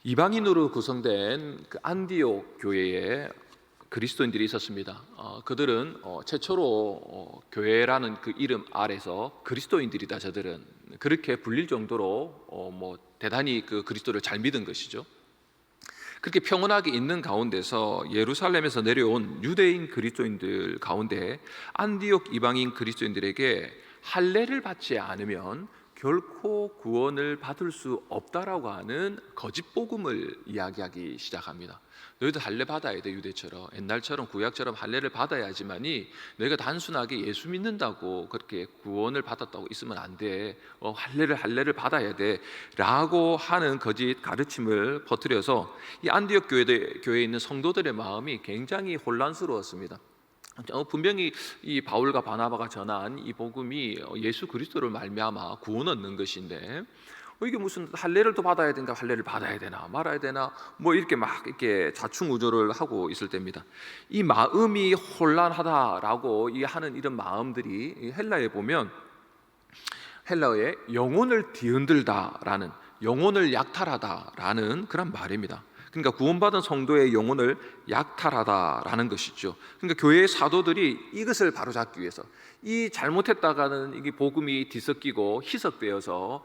이방인으로 구성된 그 안디옥 교회에 그리스도인들이 있었습니다. 그들은 최초로 교회라는 그 이름 아래서 그리스도인들이다, 저들은 그렇게 불릴 정도로 대단히 그 그리스도를 잘 믿은 것이죠. 그렇게 평온하게 있는 가운데서 예루살렘에서 내려온 유대인 그리스도인들 가운데 안디옥 이방인 그리스도인들에게 할례를 받지 않으면 결코 구원을 받을 수 없다라고 하는 거짓 복음을 이야기하기 시작합니다. 너희들 할례 받아야 돼. 유대처럼 옛날처럼 구약처럼 할례를 받아야지만이 너희가 단순하게 예수 믿는다고 그렇게 구원을 받았다고 있으면 안 돼. 할례를 받아야 돼 라고 하는 거짓 가르침을 퍼뜨려서 이 안디옥 교회에 있는 성도들의 마음이 굉장히 혼란스러웠습니다. 분명히 이 바울과 바나바가 전한 이 복음이 예수 그리스도를 말미암아 구원 얻는 것인데 이게 무슨 할례를 또 받아야 되는가, 할례를 받아야 되나 말아야 되나 이렇게 막 이렇게 좌충우돌을 하고 있을 때입니다. 이 마음이 혼란하다라고 하는 이런 마음들이 헬라에 보면 헬라어에 영혼을 뒤흔들다라는, 영혼을 약탈하다라는 그런 말입니다. 그러니까 구원받은 성도의 영혼을 약탈하다라는 것이죠. 그러니까 교회의 사도들이 이것을 바로잡기 위해서 이 잘못했다가는 이게 복음이 뒤섞이고 희석되어서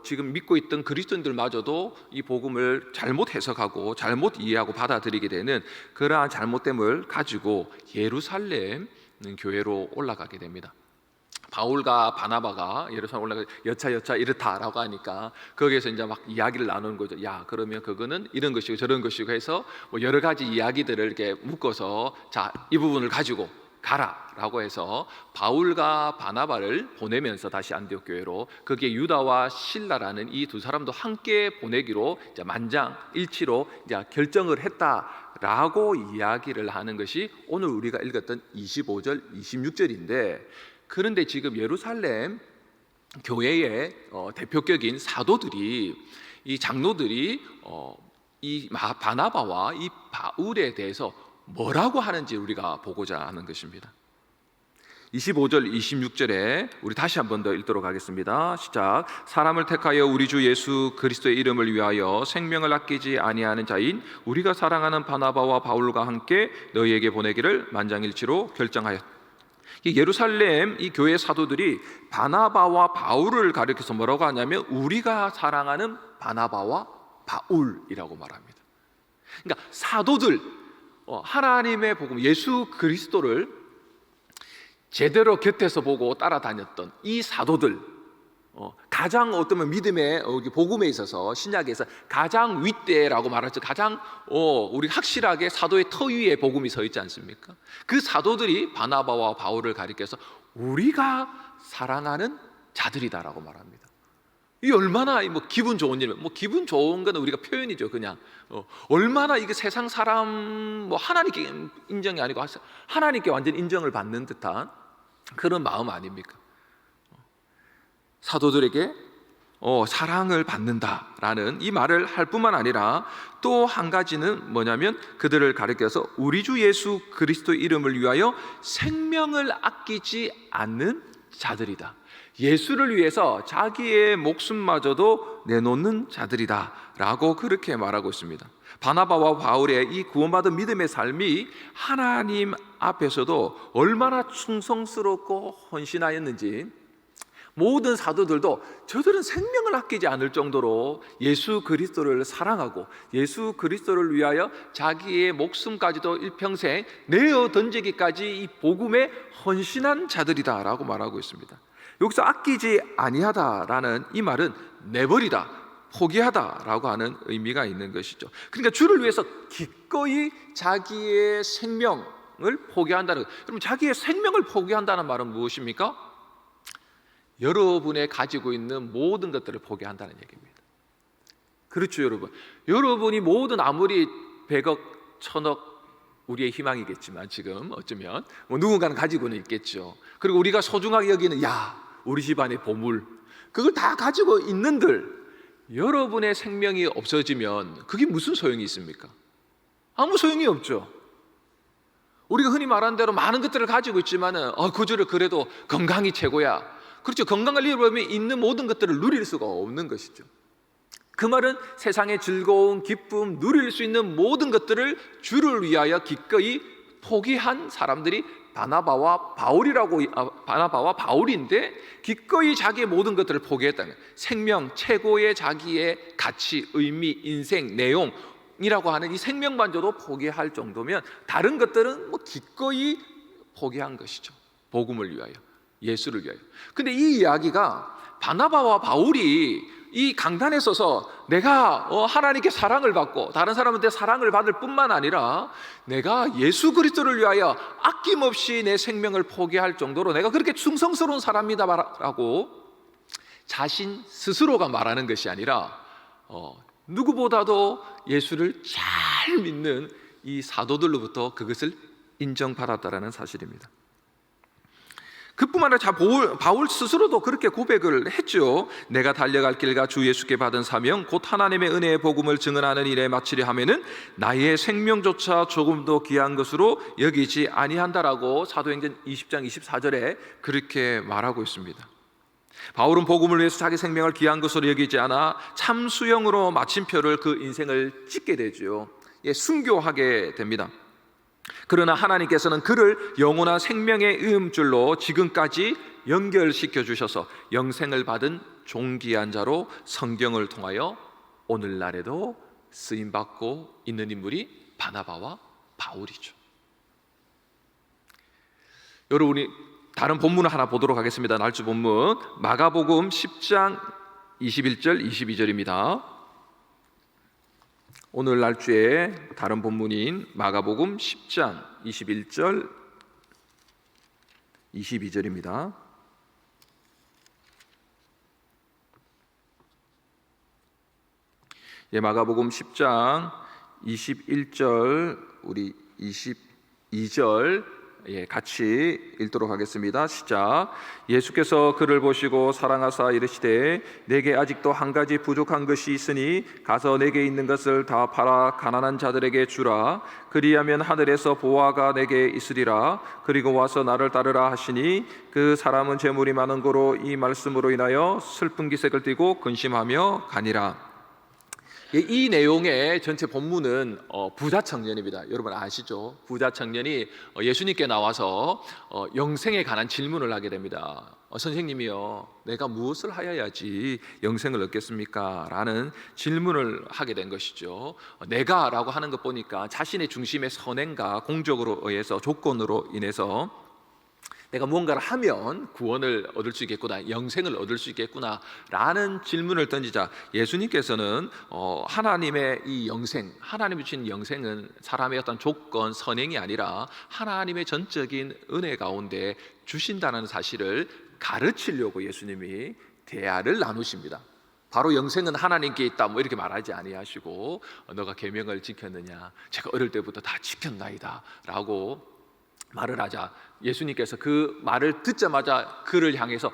지금 믿고 있던 그리스도인들마저도 이 복음을 잘못 해석하고 잘못 이해하고 받아들이게 되는 그러한 잘못됨을 가지고 예루살렘 교회로 올라가게 됩니다. 바울과 바나바가 예루살렘 올라가 여차 이렇다라고 하니까 거기에서 이제 막 이야기를 나누는 거죠. 야, 그러면 그거는 이런 것이고 저런 것이고 해서 여러 가지 이야기들을 이렇게 묶어서 자, 이 부분을 가지고 가라라고 해서 바울과 바나바를 보내면서 다시 안디옥 교회로, 거기에 유다와 실라라는 이 두 사람도 함께 보내기로 이제 만장일치로 이제 결정을 했다라고 이야기를 하는 것이 오늘 우리가 읽었던 25절, 26절인데, 그런데 지금 예루살렘 교회의 대표격인 사도들이, 이 장로들이 이 바나바와 이 바울에 대해서 뭐라고 하는지 우리가 보고자 하는 것입니다. 25절 26절에 우리 다시 한 번 더 읽도록 하겠습니다. 시작. 사람을 택하여 우리 주 예수 그리스도의 이름을 위하여 생명을 아끼지 아니하는 자인 우리가 사랑하는 바나바와 바울과 함께 너희에게 보내기를 만장일치로 결정하였다. 예루살렘 이 교회 사도들이 바나바와 바울을 가리켜서 뭐라고 하냐면 우리가 사랑하는 바나바와 바울이라고 말합니다. 그러니까 사도들, 하나님의 복음 예수 그리스도를 제대로 곁에서 보고 따라다녔던 이 사도들, 가장 어떤 믿음의 복음에 있어서 신약에서 가장 윗대라고 말하죠. 가장 우리 확실하게 사도의 터 위에 복음이 서 있지 않습니까? 그 사도들이 바나바와 바울을 가리켜서 우리가 사랑하는 자들이다라고 말합니다. 이 얼마나 기분 좋은 일, 기분 좋은 건 우리가 표현이죠. 그냥 얼마나 이게 세상 사람 하나님께 인정이 아니고 하나님께 완전 인정을 받는 듯한 그런 마음 아닙니까? 사도들에게 사랑을 받는다라는 이 말을 할 뿐만 아니라 또 한 가지는 뭐냐면 그들을 가리켜서 우리 주 예수 그리스도의 이름을 위하여 생명을 아끼지 않는 자들이다. 예수를 위해서 자기의 목숨마저도 내놓는 자들이다 라고 그렇게 말하고 있습니다. 바나바와 바울의 이 구원받은 믿음의 삶이 하나님 앞에서도 얼마나 충성스럽고 헌신하였는지, 모든 사도들도 저들은 생명을 아끼지 않을 정도로 예수 그리스도를 사랑하고 예수 그리스도를 위하여 자기의 목숨까지도 일평생 내어 던지기까지 이 복음에 헌신한 자들이다 라고 말하고 있습니다. 여기서 아끼지 아니하다라는 이 말은 내버리다, 포기하다라고 하는 의미가 있는 것이죠. 그러니까 주를 위해서 기꺼이 자기의 생명을 포기한다는 것. 그럼 자기의 생명을 포기한다는 말은 무엇입니까? 여러분의 가지고 있는 모든 것들을 포기한다는 얘기입니다. 그렇죠, 여러분. 여러분이 모든 아무리 100억, 1000억 우리의 희망이겠지만 지금 어쩌면 누군가는 가지고는 있겠죠. 그리고 우리가 소중하게 여기는 우리 집안의 보물, 그걸 다 가지고 있는들 여러분의 생명이 없어지면 그게 무슨 소용이 있습니까? 아무 소용이 없죠. 우리가 흔히 말하는 대로 많은 것들을 가지고 있지만은 그저를 그래도 건강이 최고야. 그렇죠. 건강을 잃어버리면 있는 모든 것들을 누릴 수가 없는 것이죠. 그 말은 세상의 즐거움, 기쁨, 누릴 수 있는 모든 것들을 주를 위하여 기꺼이 포기한 사람들이 바나바와 바울인데, 기꺼이 자기의 모든 것들을 포기했다는, 생명, 최고의 자기의 가치, 의미, 인생, 내용이라고 하는 이 생명만조도 포기할 정도면 다른 것들은 기꺼이 포기한 것이죠. 복음을 위하여, 예수를 위하여. 근데 이 이야기가 바나바와 바울이 이 강단에 서서 내가 하나님께 사랑을 받고 다른 사람한테 사랑을 받을 뿐만 아니라 내가 예수 그리스도를 위하여 아낌없이 내 생명을 포기할 정도로 내가 그렇게 충성스러운 사람이다라고 자신 스스로가 말하는 것이 아니라 누구보다도 예수를 잘 믿는 이 사도들로부터 그것을 인정받았다라는 사실입니다. 그뿐만 아니라 바울 스스로도 그렇게 고백을 했죠. 내가 달려갈 길과 주 예수께 받은 사명 곧 하나님의 은혜의 복음을 증언하는 일에 마치려 하면은 나의 생명조차 조금도 귀한 것으로 여기지 아니한다라고 사도행전 20장 24절에 그렇게 말하고 있습니다. 바울은 복음을 위해서 자기 생명을 귀한 것으로 여기지 않아 참수형으로 마침표를 그 인생을 찍게 되죠. 순교하게 됩니다. 그러나 하나님께서는 그를 영원한 생명의 음줄로 지금까지 연결시켜 주셔서 영생을 받은 존귀한 자로 성경을 통하여 오늘날에도 쓰임받고 있는 인물이 바나바와 바울이죠. 여러분, 우리 다른 본문을 하나 보도록 하겠습니다. 날주 본문 마가복음 10장 21절 22절입니다. 오늘 날주의 다른 본문인 마가복음 10장 21절 22절입니다. 마가복음 10장 21절 우리 22절 같이 읽도록 하겠습니다. 시작. 예수께서 그를 보시고 사랑하사 이르시되 내게 아직도 한 가지 부족한 것이 있으니 가서 내게 있는 것을 다 팔아 가난한 자들에게 주라. 그리하면 하늘에서 보화가 내게 있으리라. 그리고 와서 나를 따르라 하시니 그 사람은 재물이 많은 고로 이 말씀으로 인하여 슬픈 기색을 띠고 근심하며 가니라. 이 내용의 전체 본문은 부자 청년입니다. 여러분 아시죠? 부자 청년이 예수님께 나와서 영생에 관한 질문을 하게 됩니다. 선생님이요, 내가 무엇을 하여야지 영생을 얻겠습니까? 라는 질문을 하게 된 것이죠. 내가라고 하는 것 보니까 자신의 중심의 선행과 공적으로 의해서 조건으로 인해서 내가 무언가를 하면 구원을 얻을 수 있겠구나, 영생을 얻을 수 있겠구나 라는 질문을 던지자 예수님께서는 하나님의 이 영생, 하나님이 주신 영생은 사람의 어떤 조건, 선행이 아니라 하나님의 전적인 은혜 가운데 주신다는 사실을 가르치려고 예수님이 대화를 나누십니다. 바로 영생은 하나님께 있다 이렇게 말하지 아니하시고 너가 계명을 지켰느냐, 제가 어릴 때부터 다 지켰나이다 라고 말을 하자 예수님께서 그 말을 듣자마자 그를 향해서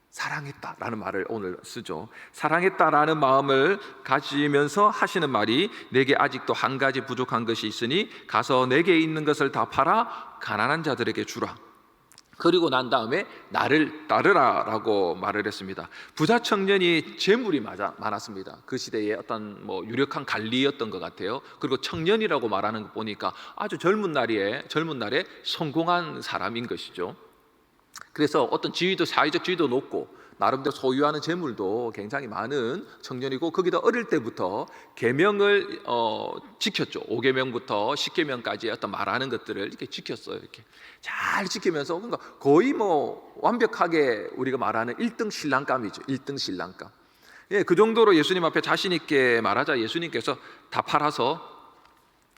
사랑했다라는 말을 오늘 쓰죠. 사랑했다라는 마음을 가지면서 하시는 말이 내게 아직도 한 가지 부족한 것이 있으니 가서 내게 있는 것을 다 팔아 가난한 자들에게 주라. 그리고 난 다음에 나를 따르라 라고 말을 했습니다. 부자 청년이 재물이 많았습니다. 그 시대의 어떤 유력한 관리였던 것 같아요. 그리고 청년이라고 말하는 거 보니까 아주 젊은 날에 성공한 사람인 것이죠. 그래서 어떤 지위도, 사회적 지위도 높고 나름대로 소유하는 재물도 굉장히 많은 청년이고, 거기다 어릴 때부터 계명을 지켰죠. 5계명부터 10계명까지 어떤 말하는 것들을 이렇게 지켰어요. 이렇게 잘 지키면서, 그러니까 거의 완벽하게 우리가 말하는 1등 신랑감이죠. 1등 신랑감. 그 정도로 예수님 앞에 자신 있게 말하자 예수님께서 다 팔아서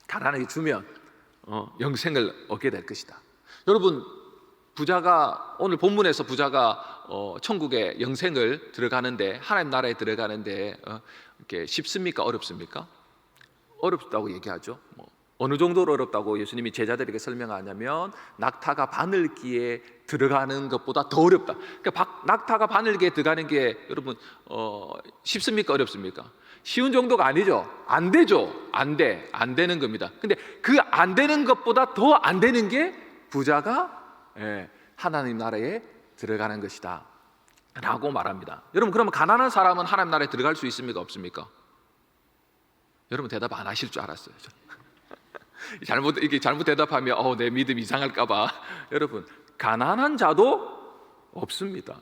가난하게 주면 영생을 얻게 될 것이다. 여러분, 부자가, 오늘 본문에서 부자가 천국에 영생을 들어가는데, 하나님 나라에 들어가는데 이렇게 쉽습니까? 어렵습니까? 어렵다고 얘기하죠. 어느 정도로 어렵다고 예수님이 제자들에게 설명하냐면 낙타가 바늘기에 들어가는 것보다 더 어렵다. 그러니까 낙타가 바늘기에 들어가는 게 여러분 쉽습니까? 어렵습니까? 쉬운 정도가 아니죠. 안 되죠. 안 되는 겁니다. 근데 그 안 되는 것보다 더 안 되는 게 부자가 하나님 나라에 들어가는 것이다. 라고 말합니다. 여러분, 그러면 가난한 사람은 하나님 나라에 들어갈 수 있습니까? 없습니까? 여러분 대답 안 하실 줄 알았어요. 이게 잘못 대답하면 내 믿음 이상할까 봐. 여러분, 가난한 자도 없습니다.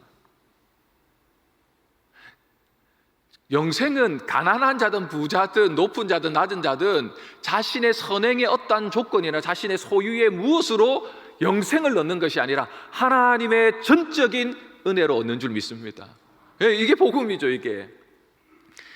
영생은 가난한 자든 부자든 높은 자든 낮은 자든 자신의 선행의 어떠한 조건이나 자신의 소유의 무엇으로 영생을 얻는 것이 아니라 하나님의 전적인 은혜로 얻는 줄 믿습니다. 이게 복음이죠. 이게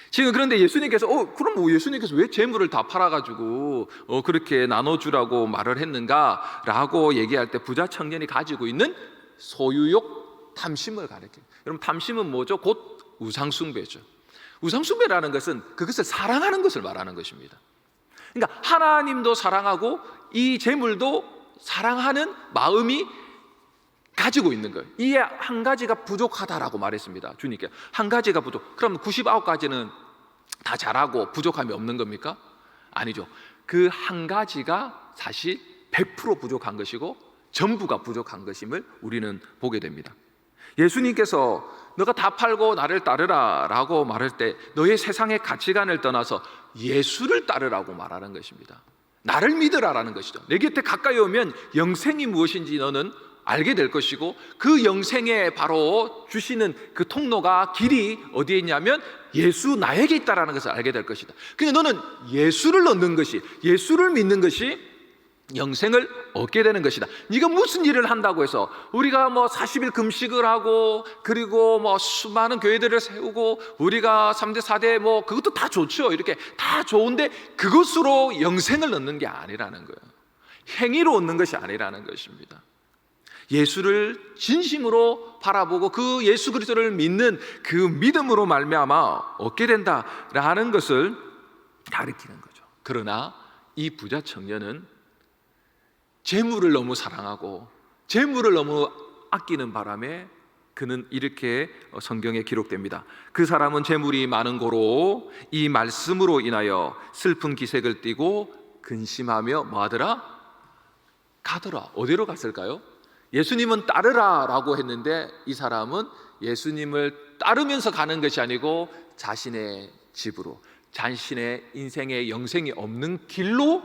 지금. 그런데 예수님께서 그럼 예수님께서 왜 재물을 다 팔아가지고 그렇게 나눠주라고 말을 했는가 라고 얘기할 때 부자 청년이 가지고 있는 소유욕, 탐심을 가리켜요. 여러분, 탐심은 뭐죠? 곧 우상숭배죠. 우상숭배라는 것은 그것을 사랑하는 것을 말하는 것입니다. 그러니까 하나님도 사랑하고 이 재물도 사랑하는 마음이 가지고 있는 거예요. 이 한 가지가 부족하다라고 말했습니다. 주님께 한 가지가 부족. 그럼 99가지는 다 잘하고 부족함이 없는 겁니까? 아니죠. 그 한 가지가 사실 100% 부족한 것이고 전부가 부족한 것임을 우리는 보게 됩니다. 예수님께서 너가 다 팔고 나를 따르라 라고 말할 때 너의 세상의 가치관을 떠나서 예수를 따르라고 말하는 것입니다. 나를 믿으라라는 것이죠. 내 곁에 가까이 오면 영생이 무엇인지 너는 알게 될 것이고, 그 영생에 바로 주시는 그 통로가, 길이 어디에 있냐면 예수 나에게 있다라는 것을 알게 될 것이다. 그러니까 너는 예수를 얻는 것이, 예수를 믿는 것이 영생을 얻게 되는 것이다. 네가 무슨 일을 한다고 해서 우리가 40일 금식을 하고 그리고 수많은 교회들을 세우고 우리가 3대 4대 그것도 다 좋죠. 이렇게 다 좋은데 그것으로 영생을 얻는 게 아니라는 거예요. 행위로 얻는 것이 아니라는 것입니다. 예수를 진심으로 바라보고 그 예수 그리스도를 믿는 그 믿음으로 말미암아 얻게 된다라는 것을 가리키는 거죠. 그러나 이 부자 청년은 재물을 너무 사랑하고 재물을 너무 아끼는 바람에 그는 이렇게 성경에 기록됩니다. 그 사람은 재물이 많은 고로 이 말씀으로 인하여 슬픈 기색을 띠고 근심하며 뭐하더라? 가더라. 어디로 갔을까요? 예수님은 따르라 라고 했는데 이 사람은 예수님을 따르면서 가는 것이 아니고 자신의 집으로, 자신의 인생의 영생이 없는 길로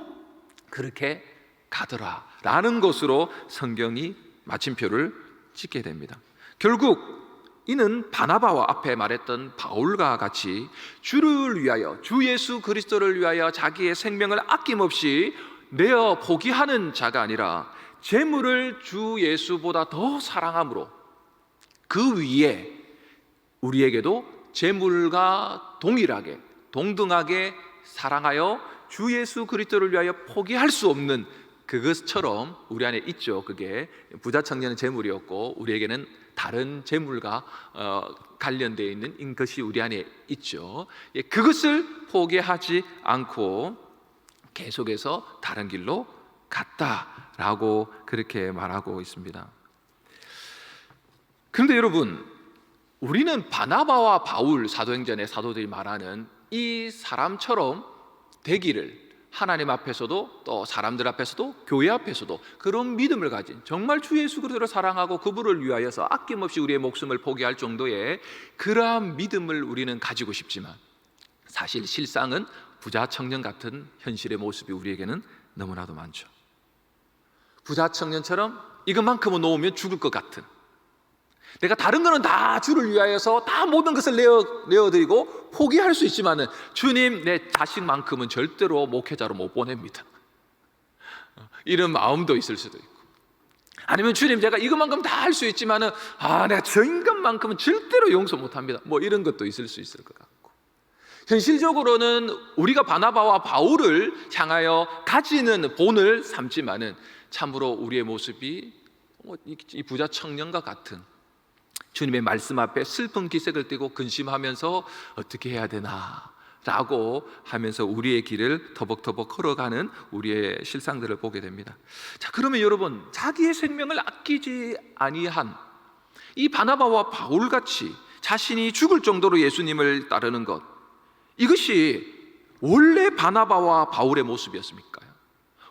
그렇게 가더라 라는 것으로 성경이 마침표를 찍게 됩니다. 결국 이는 바나바와 앞에 말했던 바울과 같이 주를 위하여, 주 예수 그리스도를 위하여 자기의 생명을 아낌없이 내어 포기하는 자가 아니라 재물을 주 예수보다 더 사랑함으로 그 위에 우리에게도 재물과 동일하게 동등하게 사랑하여 주 예수 그리스도를 위하여 포기할 수 없는 그것처럼 우리 안에 있죠. 그게 부자 청년은 재물이었고 우리에게는 다른 재물과 관련되어 있는 것이 우리 안에 있죠. 그것을 포기하지 않고 계속해서 다른 길로 갔다라고 그렇게 말하고 있습니다. 그런데 여러분, 우리는 바나바와 바울, 사도행전의 사도들이 말하는 이 사람처럼 되기를, 하나님 앞에서도 또 사람들 앞에서도 교회 앞에서도 그런 믿음을 가진, 정말 주 예수 그리스도를 사랑하고 그분을 위하여서 아낌없이 우리의 목숨을 포기할 정도의 그러한 믿음을 우리는 가지고 싶지만 사실 실상은 부자 청년 같은 현실의 모습이 우리에게는 너무나도 많죠. 부자 청년처럼 이것만큼은 놓으면 죽을 것 같은, 내가 다른 거는 다 주를 위하여서 다 모든 것을 내어드리고 포기할 수 있지만은 주님, 내 자식만큼은 절대로 목회자로 못 보냅니다. 이런 마음도 있을 수도 있고, 아니면 주님, 제가 이것만큼 다 할 수 있지만은 내가 저 인간만큼은 절대로 용서 못합니다. 이런 것도 있을 수 있을 것 같고, 현실적으로는 우리가 바나바와 바울을 향하여 가지는 본을 삼지만은 참으로 우리의 모습이 이 부자 청년과 같은 주님의 말씀 앞에 슬픈 기색을 띠고 근심하면서 어떻게 해야 되나 라고 하면서 우리의 길을 터벅터벅 걸어가는 우리의 실상들을 보게 됩니다. 자, 그러면 여러분, 자기의 생명을 아끼지 아니한 이 바나바와 바울같이 자신이 죽을 정도로 예수님을 따르는 것, 이것이 원래 바나바와 바울의 모습이었습니까?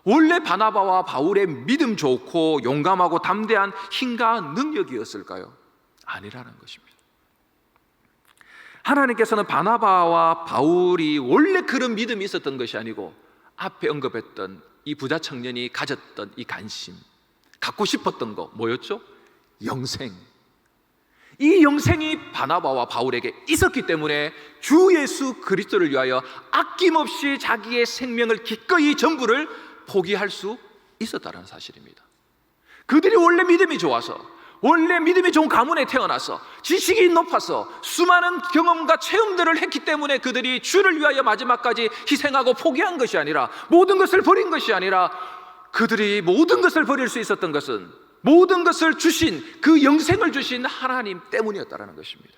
원래 바나바와 바울의 믿음 좋고 용감하고 담대한 힘과 능력이었을까요? 아니라는 것입니다. 하나님께서는 바나바와 바울이 원래 그런 믿음이 있었던 것이 아니고 앞에 언급했던 이 부자 청년이 가졌던 이 관심, 갖고 싶었던 거 뭐였죠? 영생. 이 영생이 바나바와 바울에게 있었기 때문에 주 예수 그리스도를 위하여 아낌없이 자기의 생명을 기꺼이 전부를 포기할 수 있었다는 사실입니다. 그들이 원래 믿음이 좋아서, 원래 믿음이 좋은 가문에 태어나서, 지식이 높아서 수많은 경험과 체험들을 했기 때문에 그들이 주를 위하여 마지막까지 희생하고 포기한 것이 아니라, 모든 것을 버린 것이 아니라, 그들이 모든 것을 버릴 수 있었던 것은 모든 것을 주신, 그 영생을 주신 하나님 때문이었다는 것입니다.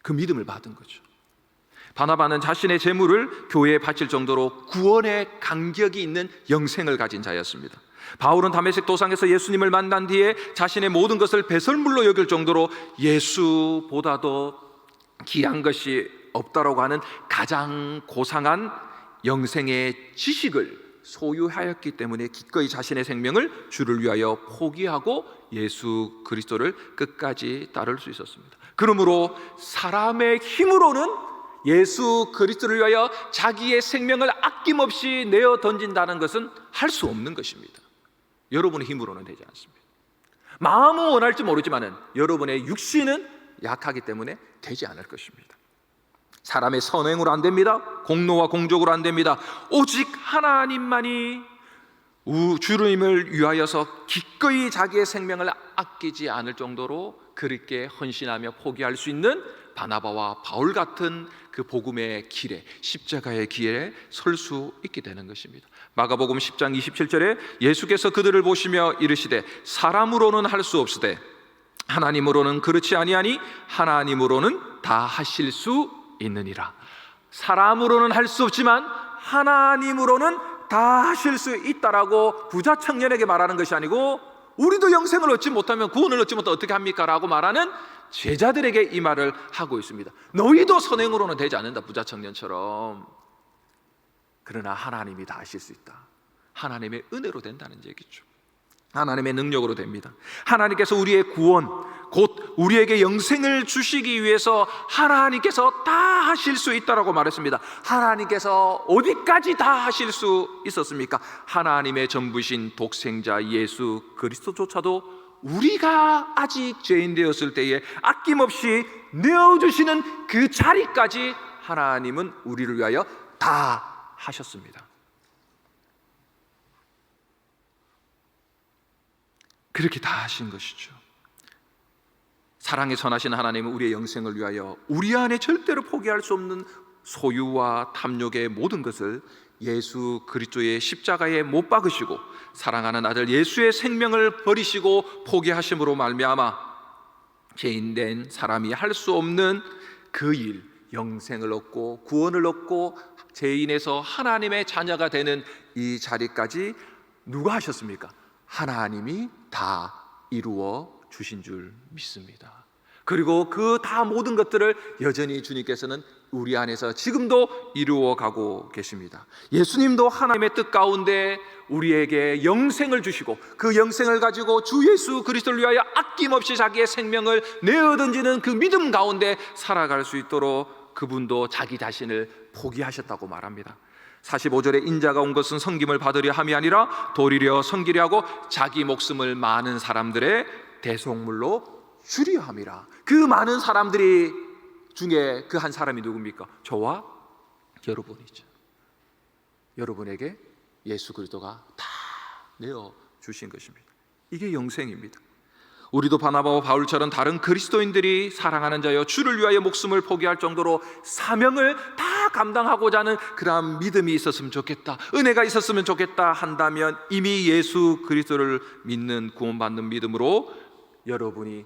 그 믿음을 받은 거죠. 바나바는 자신의 재물을 교회에 바칠 정도로 구원의 간격이 있는 영생을 가진 자였습니다. 바울은 다메섹 도상에서 예수님을 만난 뒤에 자신의 모든 것을 배설물로 여길 정도로 예수보다도 귀한 것이 없다라고 하는 가장 고상한 영생의 지식을 소유하였기 때문에 기꺼이 자신의 생명을 주를 위하여 포기하고 예수 그리스도를 끝까지 따를 수 있었습니다. 그러므로 사람의 힘으로는 예수 그리스도를 위하여 자기의 생명을 아낌없이 내어 던진다는 것은 할 수 없는 것입니다. 여러분의 힘으로는 되지 않습니다. 마음은 원할지 모르지만 여러분의 육신은 약하기 때문에 되지 않을 것입니다. 사람의 선행으로 안 됩니다. 공로와 공적으로 안 됩니다. 오직 하나님만이 주님을 위하여서 기꺼이 자기의 생명을 아끼지 않을 정도로 그렇게 헌신하며 포기할 수 있는 바나바와 바울 같은 그 복음의 길에, 십자가의 길에 설 수 있게 되는 것입니다. 마가복음 10장 27절에 예수께서 그들을 보시며 이르시되 사람으로는 할 수 없으되 하나님으로는 그렇지 아니하니 하나님으로는 다 하실 수 있느니라. 사람으로는 할 수 없지만 하나님으로는 다 하실 수 있다라고 부자 청년에게 말하는 것이 아니고, 우리도 영생을 얻지 못하면, 구원을 얻지 못하면 어떻게 합니까? 라고 말하는 제자들에게 이 말을 하고 있습니다. 너희도 선행으로는 되지 않는다, 부자 청년처럼. 그러나 하나님이 다 하실 수 있다. 하나님의 은혜로 된다는 얘기죠. 하나님의 능력으로 됩니다. 하나님께서 우리의 구원, 곧 우리에게 영생을 주시기 위해서 하나님께서 다 하실 수 있다라고 말했습니다. 하나님께서 어디까지 다 하실 수 있었습니까? 하나님의 전부신 독생자 예수 그리스도조차도 우리가 아직 죄인 되었을 때에 아낌없이 내어주시는 그 자리까지 하나님은 우리를 위하여 다 하셨습니다. 그렇게 다 하신 것이죠. 사랑의 선하신 하나님은 우리의 영생을 위하여 우리 안에 절대로 포기할 수 없는 소유와 탐욕의 모든 것을 예수 그리스도의 십자가에 못 박으시고 사랑하는 아들 예수의 생명을 버리시고 포기하심으로 말미암아 죄인된 사람이 할 수 없는 그 일, 영생을 얻고 구원을 얻고 죄인에서 하나님의 자녀가 되는 이 자리까지 누가 하셨습니까? 하나님이 다 이루어 주신 줄 믿습니다. 그리고 그 다 모든 것들을 여전히 주님께서는 우리 안에서 지금도 이루어 가고 계십니다. 예수님도 하나님의 뜻 가운데 우리에게 영생을 주시고 그 영생을 가지고 주 예수 그리스도를 위하여 아낌없이 자기의 생명을 내어 던지는 그 믿음 가운데 살아갈 수 있도록 그분도 자기 자신을 포기하셨다고 말합니다. 45절에 인자가 온 것은 섬김을 받으려 함이 아니라 도리려 섬기려 하고 자기 목숨을 많은 사람들의 대속물로 주려 함이라. 그 많은 사람들이 중에 그 한 사람이 누굽니까? 저와 여러분이죠. 여러분에게 예수 그리스도가 다 내어 주신 것입니다. 이게 영생입니다. 우리도 바나바와 바울처럼 다른 그리스도인들이 사랑하는 자여 주를 위하여 목숨을 포기할 정도로 사명을 다 감당하고자 하는 그러한 믿음이 있었으면 좋겠다, 은혜가 있었으면 좋겠다 한다면 이미 예수 그리스도를 믿는 구원받는 믿음으로 여러분이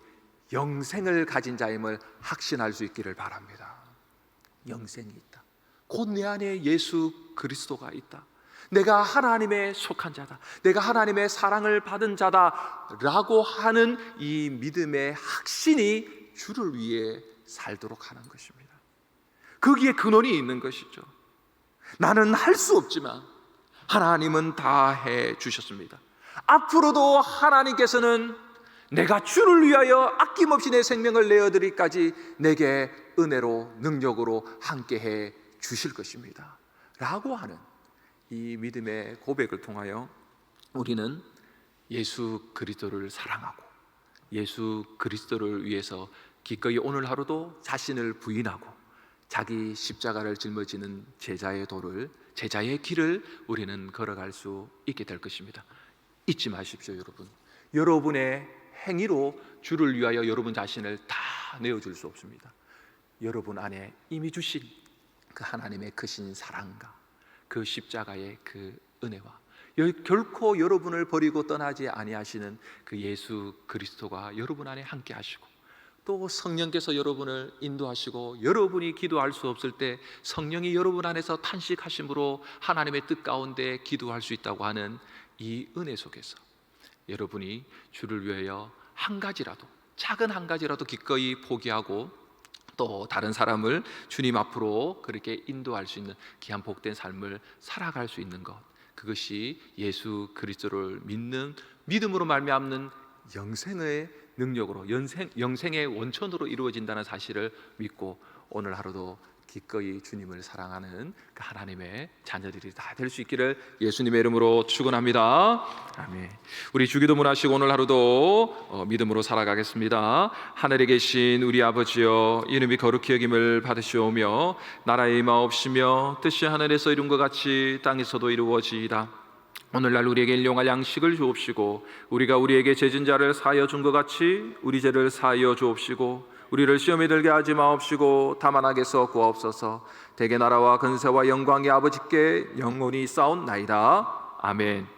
영생을 가진 자임을 확신할 수 있기를 바랍니다. 영생이 있다. 곧 내 안에 예수 그리스도가 있다. 내가 하나님의 속한 자다, 내가 하나님의 사랑을 받은 자다라고 하는 이 믿음의 확신이 주를 위해 살도록 하는 것입니다. 거기에 근원이 있는 것이죠. 나는 할 수 없지만 하나님은 다 해 주셨습니다. 앞으로도 하나님께서는 내가 주를 위하여 아낌없이 내 생명을 내어드리기까지 내게 은혜로 능력으로 함께해 주실 것입니다 라고 하는 이 믿음의 고백을 통하여 우리는 예수 그리스도를 사랑하고 예수 그리스도를 위해서 기꺼이 오늘 하루도 자신을 부인하고 자기 십자가를 짊어지는 제자의 길을 우리는 걸어갈 수 있게 될 것입니다. 잊지 마십시오, 여러분. 여러분의 행위로 주를 위하여 여러분 자신을 다 내어줄 수 없습니다. 여러분 안에 이미 주신 그 하나님의 크신 사랑과 그 십자가의 그 은혜와 결코 여러분을 버리고 떠나지 아니하시는 그 예수 그리스도가 여러분 안에 함께 하시고, 또 성령께서 여러분을 인도하시고 여러분이 기도할 수 없을 때 성령이 여러분 안에서 탄식하심으로 하나님의 뜻 가운데 기도할 수 있다고 하는 이 은혜 속에서 여러분이 주를 위하여 한 가지라도, 작은 한 가지라도 기꺼이 포기하고 또 다른 사람을 주님 앞으로 그렇게 인도할 수 있는 귀한 복된 삶을 살아갈 수 있는 것, 그것이 예수 그리스도를 믿는 믿음으로 말미암는 영생의 능력으로, 영생의 원천으로 이루어진다는 사실을 믿고 오늘 하루도 기꺼이 주님을 사랑하는 그 하나님의 자녀들이 다 될 수 있기를 예수님의 이름으로 축원합니다. 아멘. 우리 주기도문 하시고 오늘 하루도 믿음으로 살아가겠습니다. 하늘에 계신 우리 아버지여, 이름이 거룩히 여김을 받으시오며 나라의 임하옵시며 뜻이 하늘에서 이룬 것 같이 땅에서도 이루어지이다. 오늘날 우리에게 일용할 양식을 주옵시고 우리가 우리에게 죄진 자를 사하여 준 것 같이 우리 죄를 사하여 주옵시고 우리를 시험에 들게 하지 마옵시고 다만 악에서 구하옵소서. 대개 나라와 근세와 영광이 아버지께 영원히 싸운나이다. 아멘.